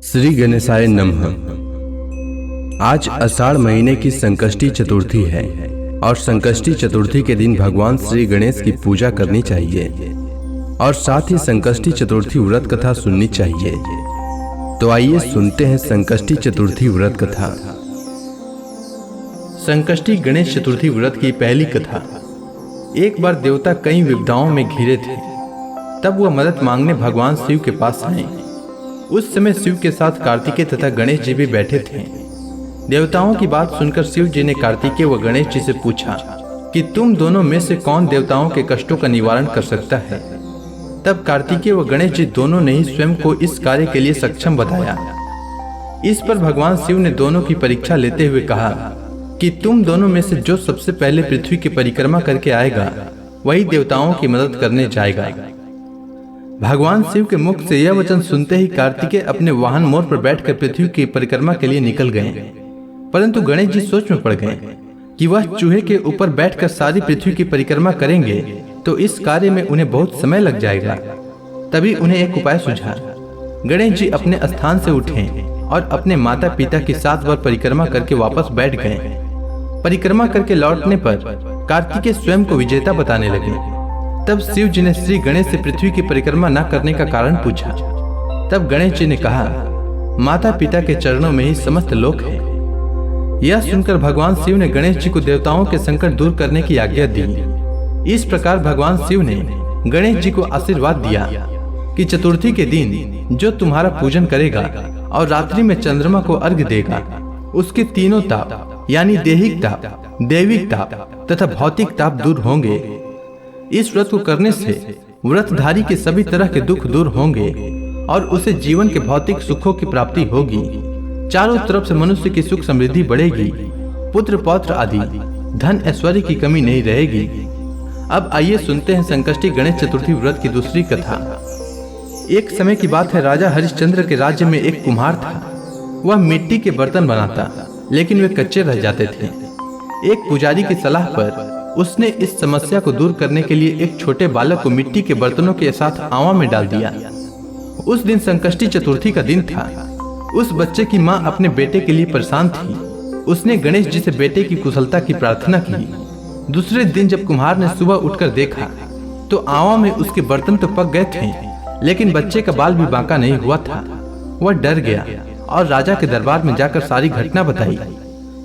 श्री गणेशाय नमः। आज आषाढ़ महीने की संकष्टी चतुर्थी है और संकष्टी चतुर्थी के दिन भगवान श्री गणेश की पूजा करनी चाहिए और साथ ही संकष्टी चतुर्थी व्रत कथा सुननी चाहिए। तो आइए सुनते हैं संकष्टी चतुर्थी व्रत कथा। संकष्टी गणेश चतुर्थी व्रत की पहली कथा। एक बार देवता कई विपदाओं में घिरे थे, तब वह मदद मांगने भगवान शिव के पास आए। उस समय शिव के साथ कार्तिकेय तथा गणेश जी भी बैठे थे। देवताओं की बात सुनकर शिव जी ने कार्तिकेय व गणेश जी से पूछा कि तुम दोनों में से कौन देवताओं के कष्टों का निवारण कर सकता है। तब कार्तिकेय व गणेश जी दोनों ने ही स्वयं को इस कार्य के लिए सक्षम बताया। इस पर भगवान शिव ने दोनों की परीक्षा लेते हुए कहा कि तुम दोनों में से जो सबसे पहले पृथ्वी की परिक्रमा करके आएगा वही देवताओं की मदद करने जाएगा। भगवान शिव के मुख से यह वचन सुनते ही कार्तिकेय अपने वाहन मोर पर बैठकर पृथ्वी की परिक्रमा के लिए निकल गए। परंतु गणेश जी सोच में पड़ गए कि वह चूहे के ऊपर बैठकर सारी पृथ्वी की परिक्रमा करेंगे तो इस कार्य में उन्हें बहुत समय लग जाएगा। तभी उन्हें एक उपाय सूझा। गणेश जी अपने स्थान से उठे और अपने माता पिता की 7 बार परिक्रमा करके वापस बैठ गए। परिक्रमा करके लौटने पर कार्तिकेय स्वयं को विजेता बताने लगे। तब शिव जी ने श्री गणेश से पृथ्वी की परिक्रमा न करने का कारण पूछा। तब गणेश जी ने कहा, माता पिता के चरणों में ही समस्त लोक है। यह सुनकर भगवान शिव ने गणेश जी को देवताओं के संकट दूर करने की आज्ञा दी। इस प्रकार भगवान शिव ने गणेश जी को आशीर्वाद दिया कि चतुर्थी के दिन जो तुम्हारा पूजन करेगा और रात्रि में चंद्रमा को अर्घ्य देगा, उसके तीनों ताप यानी देहिक ताप, दैविक ताप तथा भौतिक ताप दूर होंगे। इस व्रत को करने से व्रतधारी के सभी तरह के दुख दूर होंगे और उसे जीवन के भौतिक सुखों की प्राप्ति होगी। चारों तरफ से मनुष्य की सुख समृद्धि बढ़ेगी, पुत्र पौत्र आदि धन ऐश्वर्य की कमी नहीं रहेगी। अब आइए सुनते हैं संकष्टी गणेश चतुर्थी व्रत की दूसरी कथा। एक समय की बात है, राजा हरिश्चंद्र के राज्य में एक कुम्हार था। वह मिट्टी के बर्तन बनाता, लेकिन वे कच्चे रह जाते थे। एक पुजारी की सलाह पर उसने इस समस्या को दूर करने के लिए एक छोटे बालक को मिट्टी के बर्तनों के साथ आवा में डाल दिया। उस दिन संकष्टी चतुर्थी का दिन था। उस बच्चे की मां अपने बेटे के लिए परेशान थी। उसने गणेश जी से बेटे की कुशलता की प्रार्थना की। दूसरे दिन जब कुम्हार ने सुबह उठकर देखा तो आवा में उसके बर्तन तो पक गए थे, लेकिन बच्चे का बाल भी बांका नहीं हुआ था। वह डर गया और राजा के दरबार में जाकर सारी घटना बताई।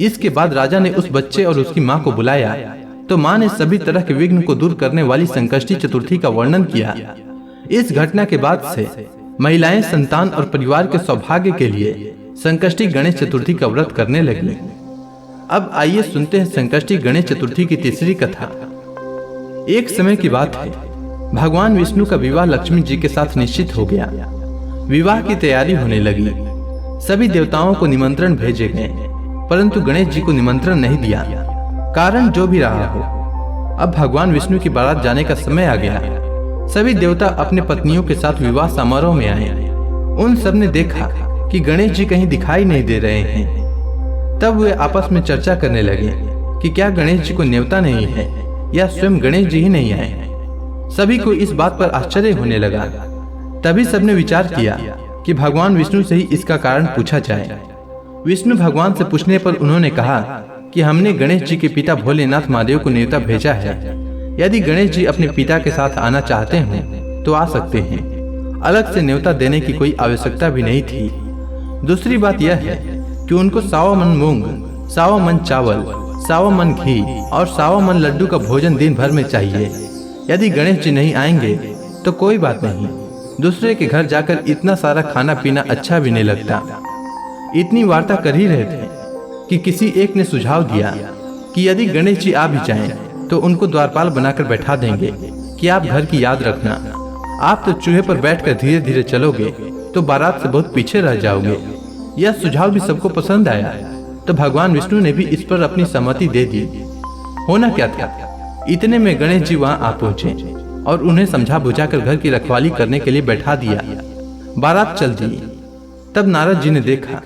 इसके बाद राजा ने उस बच्चे और उसकी मां को बुलाया तो मां ने सभी तरह के विघ्न को दूर करने वाली संकष्टी चतुर्थी का वर्णन किया। इस घटना के बाद से महिलाएं संतान और परिवार के सौभाग्य के लिए संकष्टी गणेश चतुर्थी का व्रत करने लगी। अब आइए सुनते हैं संकष्टी गणेश चतुर्थी की तीसरी कथा। एक समय की बात है, भगवान विष्णु का विवाह लक्ष्मी जी के साथ निश्चित हो गया। विवाह की तैयारी होने लगी। सभी देवताओं को निमंत्रण भेजे गए, परंतु गणेश जी को निमंत्रण नहीं दिया। कारण जो भी रहा हो, अब भगवान विष्णु की बारात जाने का समय आ गया। सभी देवता अपने पत्नियों के साथ विवाह समारोह में आए। उन सब ने देखा कि गणेश जी कहीं दिखाई नहीं दे रहे हैं। तब वे आपस में चर्चा करने लगे कि क्या गणेश जी को न्योता नहीं है या स्वयं गणेश जी ही नहीं आए। सभी को इस बात पर आश्चर्य होने लगा। तभी सबने विचार किया कि भगवान विष्णु से ही इसका कारण पूछा जाए। विष्णु भगवान से पूछने पर उन्होंने कहा कि हमने गणेश जी के पिता भोलेनाथ महादेव को न्योता भेजा है। यदि गणेश जी अपने पिता के साथ आना चाहते हैं तो आ सकते हैं। अलग से न्योता देने की कोई आवश्यकता भी नहीं थी। दूसरी बात यह है कि उनको 100 मन मूंग, 100 मन चावल, 100 मन घी और 100 मन लड्डू का भोजन दिन भर में चाहिए। यदि गणेश जी नहीं आएंगे तो कोई बात नहीं, दूसरे के घर जाकर इतना सारा खाना पीना अच्छा भी नहीं लगता। इतनी वार्ता कर ही रहे थे कि किसी एक ने सुझाव दिया कि यदि गणेश जी आ भी जाएं तो उनको द्वारपाल बनाकर बैठा देंगे कि आप घर की याद रखना। आप तो चूहे पर बैठकर धीरे धीरे चलोगे तो बारात से बहुत पीछे रह जाओगे। यह सुझाव भी सबको पसंद आया, तो भगवान विष्णु ने भी इस पर अपनी सहमति दे दी। होना क्या था, इतने में गणेश जी वहां आ पहुंचे और उन्हें समझा बुझाकर घर की रखवाली करने के लिए बैठा दिया। बारात चल दी। तब नारद जी ने देखा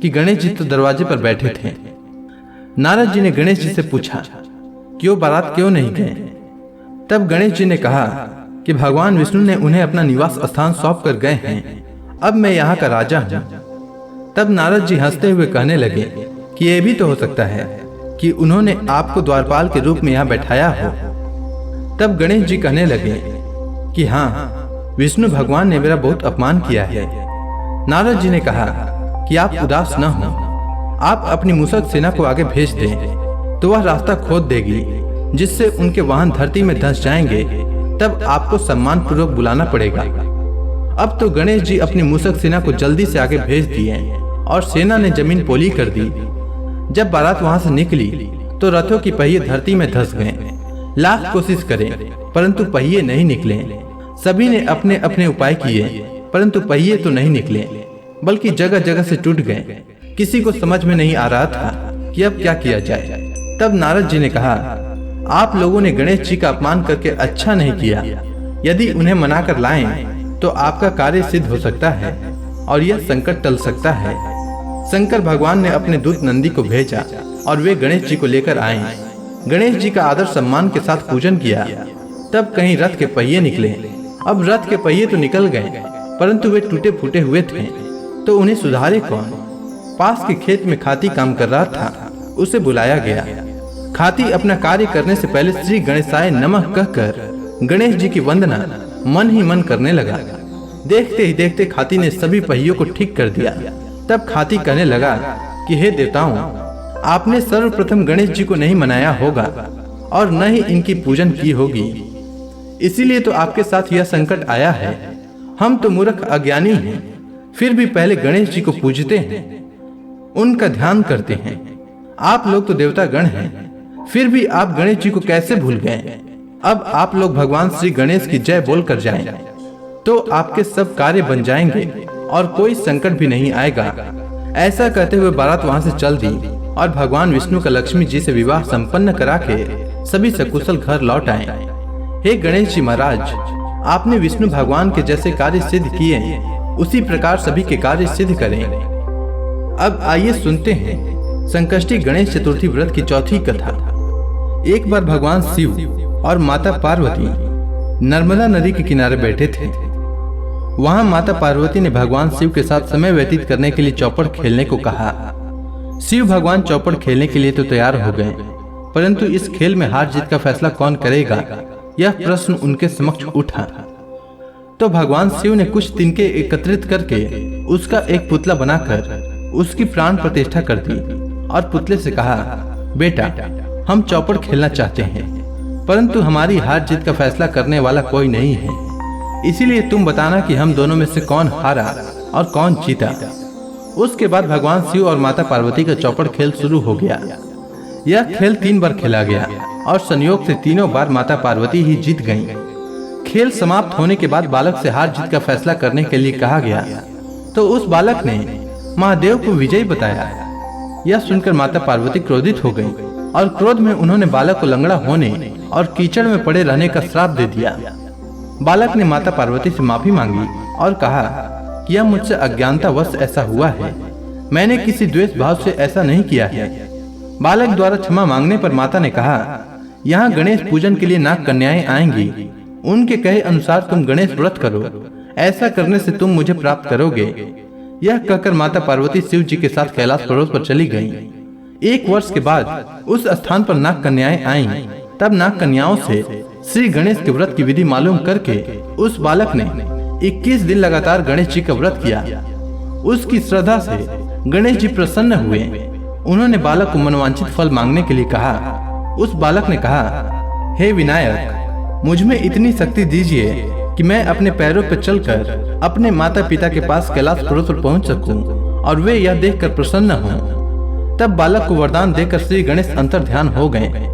कि गणेश जी तो दरवाजे पर बैठे थे। नारद जी ने गणेश जी से पूछा कि वो बारात क्यों नहीं गए। तब गणेश जी ने कहा कि भगवान विष्णु ने उन्हें अपना निवास स्थान सौंप कर गए हैं। अब मैं यहाँ का राजा हूँ तब नारद जी हंसते हुए कहने लगे कि यह भी तो हो सकता है कि उन्होंने आपको द्वारपाल के रूप में यहाँ बैठाया हो। तब गणेश जी कहने लगे कि हाँ, विष्णु भगवान ने मेरा बहुत अपमान किया है। नारद जी ने कहा कि आप उदास न हो, आप अपनी मूषक सेना को आगे भेज दें तो वह रास्ता खोद देगी, जिससे उनके वाहन धरती में धंस जाएंगे। तब आपको सम्मान पूर्वक बुलाना पड़ेगा। अब तो गणेश जी अपनी मूषक सेना को जल्दी से आगे भेज दिए और सेना ने जमीन पोली कर दी। जब बारात वहां से निकली तो रथों की पहिए धरती में धंस गए। लाख कोशिश करें परंतु पहिए नहीं निकले। सभी ने अपने अपने उपाय किए परंतु पहिए तो नहीं निकले, बल्कि जगह जगह से टूट गए। किसी को समझ में नहीं आ रहा था कि अब क्या किया जाए। तब नारद जी ने कहा, आप लोगों ने गणेश जी का अपमान करके अच्छा नहीं किया। यदि उन्हें मनाकर लाएं तो आपका कार्य सिद्ध हो सकता है और यह संकट टल सकता है। शंकर भगवान ने अपने दूत नंदी को भेजा और वे गणेश जी को लेकर आए। गणेश जी का आदर सम्मान के साथ पूजन किया। तब कहीं रथ के पहिए निकले। अब रथ के पहिए तो निकल गए परंतु वे टूटे फूटे हुए थे, तो उन्हें सुधारे कौन? पास के खेत में खाती काम कर रहा था, उसे बुलाया गया। खाती अपना कार्य करने से पहले श्री गणेशाय नमः कहकर गणेश जी की वंदना मन ही मन करने लगा। देखते ही देखते खाती ने सभी पहियों को ठीक कर दिया। तब खाती कहने लगा कि हे देवताओं, आपने सर्वप्रथम गणेश जी को नहीं मनाया होगा और न ही इनकी पूजन की होगी, इसीलिए तो आपके साथ यह संकट आया है। हम तो मूर्ख अज्ञानी हैं, फिर भी पहले गणेश जी को पूजते हैं, उनका ध्यान करते हैं। आप लोग तो देवता गण हैं, फिर भी आप गणेश जी को कैसे भूल गए? अब आप लोग भगवान श्री गणेश की जय बोल कर जाएं, तो आपके सब कार्य बन जाएंगे और कोई संकट भी नहीं आएगा। ऐसा कहते हुए बारात वहां से चल दी और भगवान विष्णु का लक्ष्मी जी से विवाह संपन्न करा के सभी सकुशल घर लौट आए। हे गणेश जी महाराज, आपने विष्णु भगवान के जैसे कार्य सिद्ध किए, उसी प्रकार सभी के कार्य सिद्ध करें। अब आइए सुनते हैं संकष्टी गणेश चतुर्थी व्रत की चौथी कथा। एक बार भगवान शिव और माता पार्वती नर्मदा नदी के किनारे बैठे थे। वहां माता पार्वती ने भगवान शिव के साथ समय व्यतीत करने के लिए चौपड़ खेलने को कहा। शिव भगवान चौपड़ खेलने के लिए तो तैयार हो गए, परंतु इस खेल में हार जीत का फैसला कौन करेगा, यह प्रश्न उनके समक्ष उठा। तो भगवान शिव ने कुछ तिनके एकत्रित करके उसका एक पुतला बनाकर उसकी प्राण प्रतिष्ठा कर दी और पुतले से कहा, बेटा, हम चौपड़ खेलना चाहते हैं, परंतु हमारी हार जीत का फैसला करने वाला कोई नहीं है, इसीलिए तुम बताना कि हम दोनों में से कौन हारा और कौन जीता। उसके बाद भगवान शिव और माता पार्वती का चौपड़ खेल शुरू हो गया। यह खेल 3 बार खेला गया और संयोग से तीनों बार माता पार्वती ही जीत गईं। खेल समाप्त होने के बाद बालक से हार जीत का फैसला करने के लिए कहा गया, तो उस बालक ने महादेव को विजयी बताया। यह सुनकर माता पार्वती क्रोधित हो गई और क्रोध में उन्होंने बालक को लंगड़ा होने और कीचड़ में पड़े रहने का श्राप दे दिया। बालक ने माता पार्वती से माफी मांगी और कहा कि यह मुझसे अज्ञानतावश ऐसा हुआ है, मैंने किसी द्वेष भाव से ऐसा नहीं किया है। बालक द्वारा क्षमा मांगने पर माता ने कहा, यहाँ गणेश पूजन के लिए नाग कन्याएं आएंगी, उनके कहे अनुसार तुम गणेश व्रत करो, ऐसा करने से तुम मुझे प्राप्त करोगे। यह कहकर माता पार्वती शिव जी के साथ कैलाश पर्वत पर चली गईं। 1 वर्ष के बाद उस स्थान पर नाग कन्याएं आईं। तब नाग कन्याओं से श्री गणेश के व्रत की विधि मालूम करके उस बालक ने 21 दिन लगातार गणेश जी का व्रत किया। उसकी श्रद्धा से गणेश जी प्रसन्न हुए। उन्होंने बालक को मनवांछित फल मांगने के लिए कहा। उस बालक ने कहा, हे विनायक, मुझ में इतनी शक्ति दीजिए कि मैं अपने पैरों पर चलकर अपने माता पिता के पास कैलाश पर्वत पर पहुंच सकूं और वे यह देखकर प्रसन्न हों। तब बालक को वरदान देकर श्री गणेश अंतर ध्यान हो गए।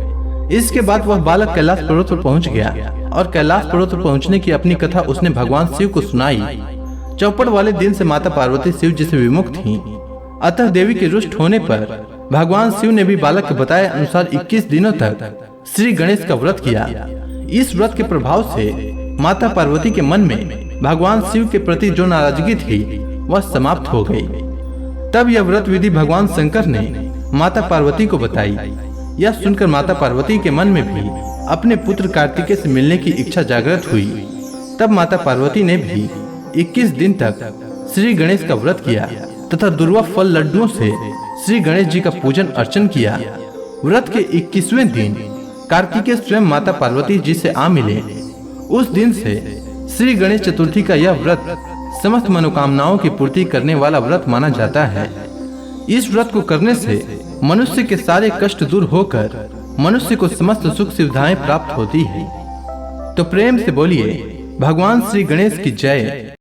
इसके बाद वह बालक कैलाश पर्वत पर पहुंच गया और कैलाश पर्वत पर पहुंचने की अपनी कथा उसने भगवान शिव को सुनाई। चौपड़ वाले दिन से माता पार्वती शिव जी से विमुख थीं। अतः देवी के रुष्ट होने पर भगवान शिव ने भी बालक के बताए अनुसार 21 दिनों तक श्री गणेश का व्रत किया। इस व्रत के प्रभाव से माता पार्वती के मन में भगवान शिव के प्रति जो नाराजगी थी वह समाप्त हो गई। तब यह व्रत विधि भगवान शंकर ने माता पार्वती को बताई। यह सुनकर माता पार्वती के मन में भी अपने पुत्र कार्तिकेय से मिलने की इच्छा जागृत हुई। तब माता पार्वती ने भी 21 दिन तक श्री गणेश का व्रत किया तथा दुर्वा फल लड्डुओं से श्री गणेश जी का पूजन अर्चन किया। व्रत के 21वें दिन कार्तिकेय स्वयं माता पार्वती जी से आ मिले। उस दिन से श्री गणेश चतुर्थी का यह व्रत समस्त मनोकामनाओं की पूर्ति करने वाला व्रत माना जाता है। इस व्रत को करने से मनुष्य के सारे कष्ट दूर होकर मनुष्य को समस्त सुख सुविधाएं प्राप्त होती है। तो प्रेम से बोलिए भगवान श्री गणेश की जय।